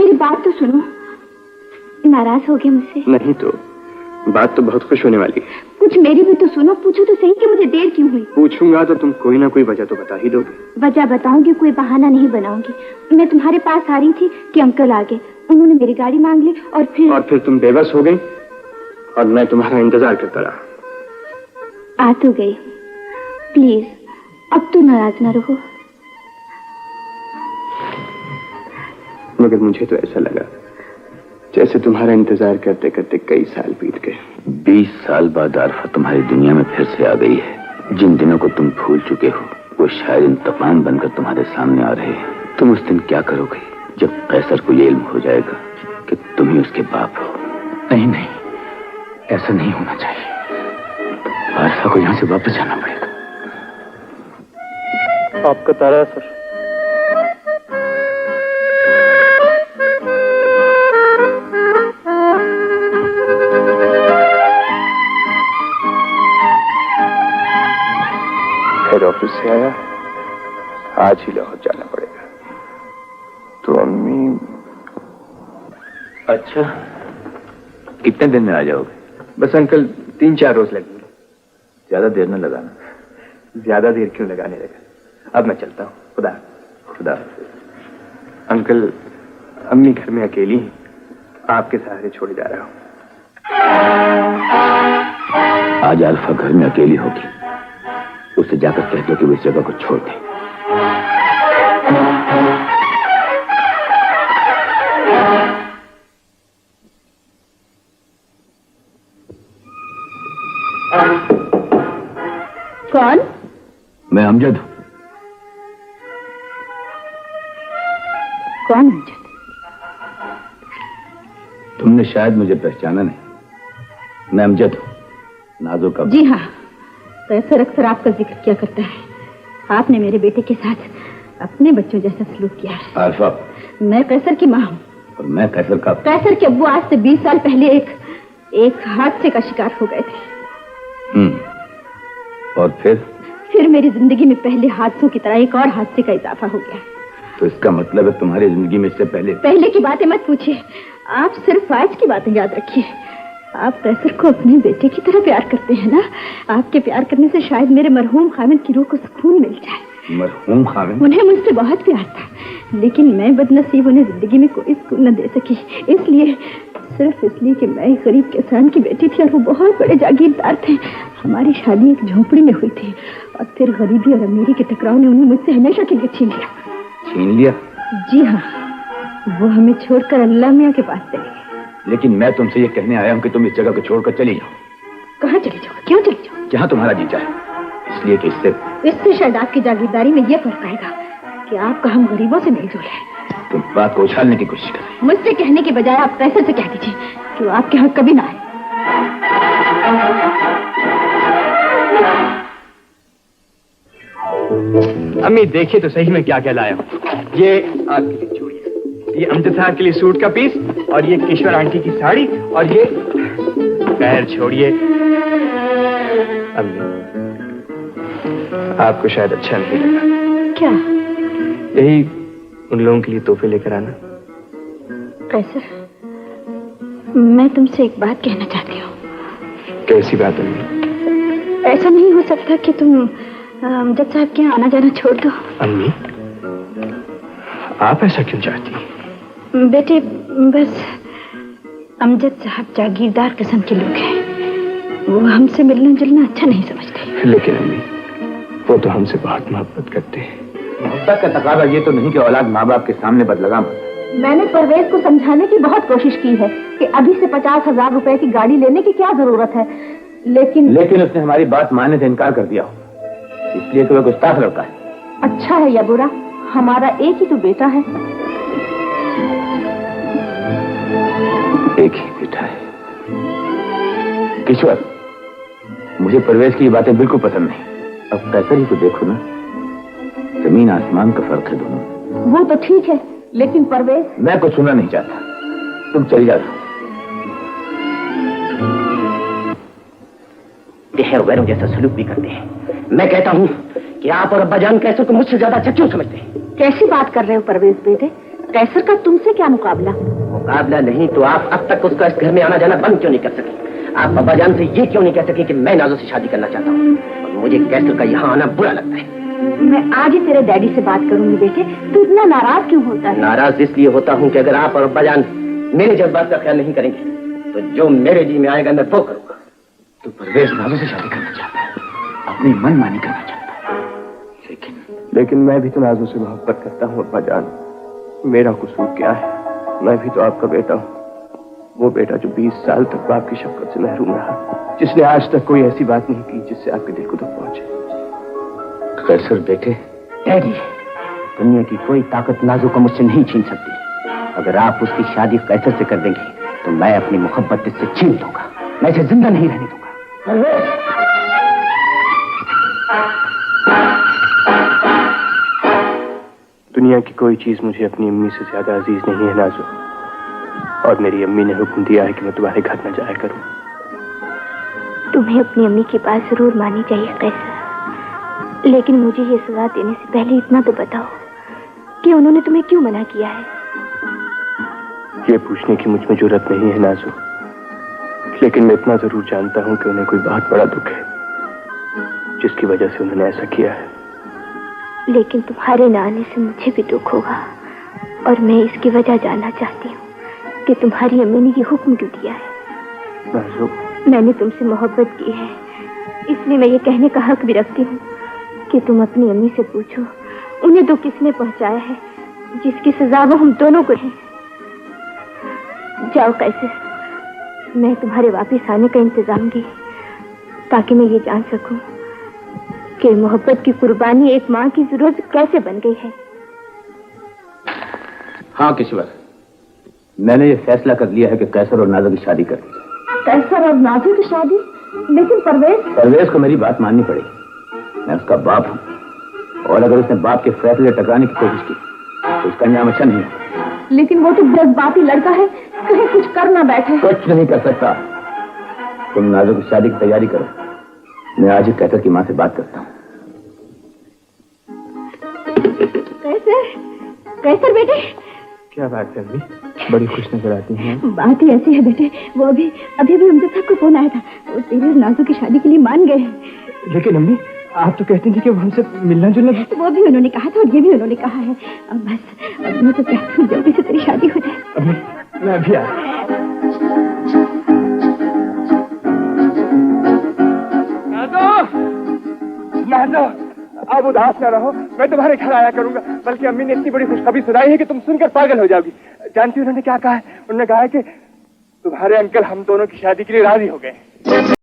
मेरी बात तो सुनो। नाराज हो गए मुझसे? नहीं तो बात तो बहुत खुश होने वाली है। कुछ मेरी भी तो सुनो। पूछो तो सही कि मुझे देर क्यों हुई। पूछूंगा तो तुम कोई ना कोई वजह तो बता ही दोगे। वजह बताऊंगी, कोई बहाना नहीं बनाऊंगी। मैं तुम्हारे पास आ रही थी कि अंकल आ गए। उन्होंने मेरी गाड़ी मांग ली और फिर तुम बेबस हो गई और मैं तुम्हारा इंतजार करता रहा। आ तो गई। प्लीज अब तो नाराज ना रहो। मगर मुझे तो ऐसा लगा जैसे तुम्हारा इंतजार करते करते कई साल बीत गए। 20 साल बाद आरफा तुम्हारी दुनिया में फिर से आ गई है। जिन दिनों को तुम भूल चुके हो वो शायद इंतकाम बनकर तुम्हारे सामने आ रहे हैं। तुम उस दिन क्या करोगे जब कैसर को ये इल्म हो जाएगा कि तुम ही उसके बाप हो? नहीं नहीं, ऐसा नहीं होना चाहिए। आरफा को यहाँ से वापस जाना पड़ेगा। आपका तारा है सर। हेड ऑफिस से आया, आज ही लाहौर जाना पड़ेगा। तो अम्मी। अच्छा, कितने दिन में आ जाओगे? बस अंकल 3-4 रोज लगेंगे। ज्यादा देर न लगाना। ज्यादा देर क्यों लगाने लगा? अब मैं चलता हूँ। खुदा खुदा। अंकल अम्मी घर में अकेली हैं, आपके सहारे छोड़े जा रहा हूँ। आज अल्फा घर में अकेली होगी, उससे जाकर कह दो कि वो इस जगह को छोड़ दे। कौन? मैं अमजद हूं। कौन अमजद? तुमने शायद मुझे पहचाना नहीं। मैं अमजद हूं, नाजो का। जी हाँ, कैसर अक्सर आपका जिक्र किया करता है। आपने मेरे बेटे के साथ अपने बच्चों जैसा सलूक किया है। आरफा, मैं कैसर की माँ हूँ। और मैं कैसर का। कैसर के अब्बू आज से 20 साल पहले एक हादसे का शिकार हो गए थे। और फिर मेरी जिंदगी में पहले हादसों की तरह एक और हादसे का इजाफा हो गया। तो इसका मतलब है तुम्हारी जिंदगी में इससे पहले की बातें मत पूछिए। आप सिर्फ आज की बातें याद रखिए। आप कैसर को अपने बेटे की तरह प्यार करते हैं ना? आपके प्यार करने से शायद मेरे मरहूम खामिद की रूह को सुकून मिल जाए। मरहूम खामिद? उन्हें मुझसे बहुत प्यार था, लेकिन मैं बदनसीब उन्हें जिंदगी में कोई सुकून न दे सकी। सिर्फ इसलिए कि मैं एक गरीब किसान की बेटी थी और वो बहुत बड़े जागीरदार थे। हमारी शादी एक झोपड़ी में हुई थी और फिर गरीबी और अमीरी के टकराव ने उन्हें मुझसे हमेशा के लिए छीन लिया। छीन लिया? जी हाँ, वो हमें छोड़कर अल्लाह मियां के पास चले गए। लेकिन मैं तुमसे ये कहने आया हूँ कि तुम इस जगह को छोड़कर चली जाओ। कहाँ चली जाओ? क्यों चली जाओ? जहाँ तुम्हारा जी चाहे। इसलिए कि इससे शायद आपकी जागीरदारी में यह फर्क आएगा कि आपका हम गरीबों से मेलजोल है। तुम बात को उछालने की कोशिश कर रहे हो। मुझसे कहने के बजाय आप कैसर से कह दीजिए कि वो आपके यहाँ कभी ना आए। अम्मी देखिए तो सही में क्या क्या लाया हूँ। ये आपके लिए चूड़ी, ये अमजद साहब के लिए सूट का पीस, और ये किश्वर आंटी की साड़ी, और ये पैर छोड़िए अम्मी, आपको शायद अच्छा नहीं लगा। क्या? यही उन लोगों के लिए तोहफे लेकर आना। कैसर, मैं तुमसे एक बात कहना चाहती हूँ। कैसी बात अम्मी? ऐसा नहीं हो सकता कि तुम अमजद साहब के यहाँ आना जाना छोड़ दो। अम्मी, आप ऐसा क्यों चाहती हैं? बेटे, बस अमजद साहब जागीरदार किस्म के लोग हैं। वो हमसे मिलना जुलना अच्छा नहीं समझते। लेकिन अम्मी, वो तो हमसे बहुत मोहब्बत करते हैं। मोहब्बत का तकाजा ये तो नहीं कि औलाद माँ बाप के सामने बदलगाम। मैंने परवेज को समझाने की बहुत कोशिश की है कि अभी से 50,000 रुपए की गाड़ी लेने की क्या जरूरत है, लेकिन उसने हमारी बात मानने से इनकार कर दिया, इसलिए कि वह गुस्ताख लड़का है। अच्छा है या बुरा, हमारा एक ही तो बेटा है। एक ही बेटा है। किशोर, मुझे परवेज की ये बातें बिल्कुल पसंद नहीं। अब कैसर ही को देखो ना, जमीन आसमान का फर्क है दोनों। वो तो ठीक है, लेकिन परवेज। मैं कुछ सुनना नहीं चाहता, तुम चली जाओ। गैरों जैसा सलूक भी करते हैं। मैं कहता हूँ कि आप और अब्बाजान कैसर को मुझसे ज्यादा अच्छा क्यों समझते हैं? कैसी बात कर रहे हो परवेज बेटे? कैसर का तुमसे क्या मुकाबला? मुकाबला नहीं तो आप अब तक उसका इस घर में आना जाना बंद क्यों नहीं कर सके? आप अब्बा जान से ये क्यों नहीं कह सके कि मैं नाजो से शादी करना चाहता हूँ और मुझे कैसर का यहाँ आना बुरा लगता है? मैं आज ही तेरे डैडी से बात करूंगी बेटे। तू इतना नाराज क्यों होता है? नाराज इसलिए होता हूँ कि अगर आप और अब्बा जान मेरे जज्बात का ख्याल नहीं करेंगे तो जो मेरे जी में आएगा मैं वो करूंगा। तो परवेज नाजो से शादी करना चाहता है, अपनी मनमानी करना चाहता है, लेकिन मैं भी तो नाजो से मोहब्बत करता हूँ अब्बा जान। मेरा कसूर क्या है? मैं भी तो आपका बेटा हूँ, वो बेटा जो 20 साल तक बाप की शफकत से महरूम रहा, जिसने आज तक कोई ऐसी बात नहीं की जिससे आपके दिल को दुख पहुंचे। कैसर बेटे, डैडी, दुनिया की कोई ताकत नाजो को मुझसे नहीं छीन सकती। अगर आप उसकी शादी कैसर से कर देंगे तो मैं अपनी मोहब्बत इससे छीन लूंगा, मैं इसे जिंदा नहीं रहने दूंगा। दुनिया की कोई चीज मुझे अपनी अम्मी से ज्यादा अजीज नहीं है नाजो, और मेरी अम्मी ने हुक्म दिया है कि मैं तुम्हारे घर न जाया करूं। तुम्हें अपनी अम्मी की बात जरूर माननी चाहिए कैसर, लेकिन मुझे ये सजा देने से पहले इतना तो बताओ कि उन्होंने तुम्हें क्यों मना किया है? ये पूछने की मुझ में जुर्रत नहीं है नाजो, लेकिन मैं इतना जरूर जानता हूं कि उन्हें कोई बहुत बड़ा दुख है जिसकी वजह से उन्होंने ऐसा किया है। लेकिन तुम्हारे न आने से मुझे भी दुख होगा, और मैं इसकी वजह जानना चाहती हूँ कि तुम्हारी अम्मी ने ये हुक्म क्यों दिया है। नाजो, मैंने तुमसे मोहब्बत की है, इसलिए मैं ये कहने का हक भी रखती हूँ कि तुम अपनी अम्मी से पूछो उन्हें दुख किसने पहुंचाया है जिसकी सजा वो हम दोनों को है। जाओ कैसे, मैं तुम्हारे वापस आने का इंतजाम की, ताकि मैं ये जान सकूं कि मोहब्बत की कुर्बानी एक माँ की जरूरत कैसे बन गई है। हाँ किश्वर, मैंने ये फैसला कर लिया है कि कैसर और नाजो की शादी कर दी जाए। कैसर और नाजो की शादी? लेकिन परवेज को मेरी बात माननी पड़ेगी। मैं उसका बाप हूँ, और अगर उसने बाप के फैसले टकराने की कोशिश की तो उसका अंजाम अच्छा नहीं होगा। लेकिन वो तो जज्बाती लड़का है, कहीं कुछ कर ना बैठे। कुछ नहीं कर सकता। तुम नाजो की शादी की तैयारी करो, मैं आज ही कैसर की माँ से बात करता हूँ। कैसर बेटे, क्या बात है अम्मी, बड़ी खुश नजर आती हैं। बात ही ऐसी है बेटे, वो अभी हमसे सबको फोन आया था, वो तेरे नाजो की शादी के लिए मान गए हैं। लेकिन अम्मी, आप तो कहती थी कि वो हमसे मिलना जुलना। वो भी उन्होंने कहा था और ये भी उन्होंने कहा है। अब बस अब मैं तो चाहती हूँ जल्दी से तेरी शादी हो जाए। अम्मी, मैं अभी आ। नाजो, अब उदास न रहो, मैं तुम्हारे घर आया करूंगा। बल्कि अम्मी ने इतनी बड़ी खुशखबरी सुनाई है कि तुम सुनकर पागल हो जाओगी। जानती हो उन्होंने क्या कहा है? उन्होंने कहा है कि तुम्हारे अंकल हम दोनों की शादी के लिए राजी हो गए।